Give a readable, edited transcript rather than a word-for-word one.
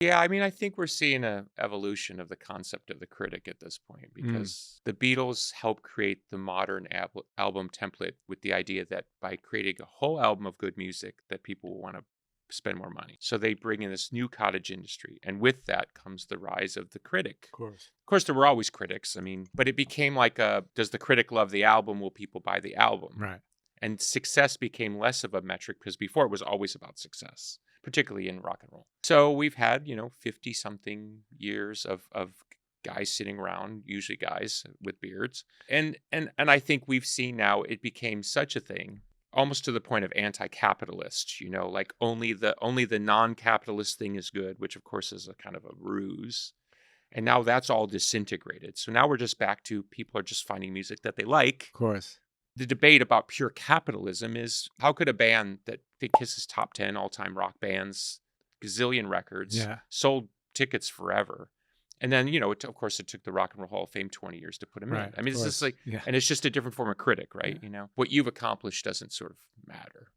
Yeah, I mean, I think we're seeing a evolution of the concept of the critic at this point Mm, because the Beatles helped create the modern album template with the idea that by creating a whole album of good music that people will want to spend more money. So they bring in this new cottage industry, and with that comes the rise of the critic. of course. Of course, there were always critics. I mean, but it became like a does the critic love the album? Will people buy the album? Right. And success became less of a metric because before it was always about success, particularly in rock and roll. So we've had, 50 something years of guys sitting around, usually guys with beards. And I think we've seen now it became such a thing almost to the point of anti-capitalist, like only the non-capitalist thing is good, which of course is a kind of a ruse. And now that's all disintegrated. So now we're just back to people are just finding music that they like. Of course. The debate about pure capitalism is how could a band that did Kiss's top 10 all-time rock bands, gazillion records, Yeah. sold tickets forever. And then, of course, it took the Rock and Roll Hall of Fame 20 years to put them Right. in. I Of mean, it's just course. like, Yeah. and it's just a different form of critic, right? Yeah. What you've accomplished doesn't sort of matter.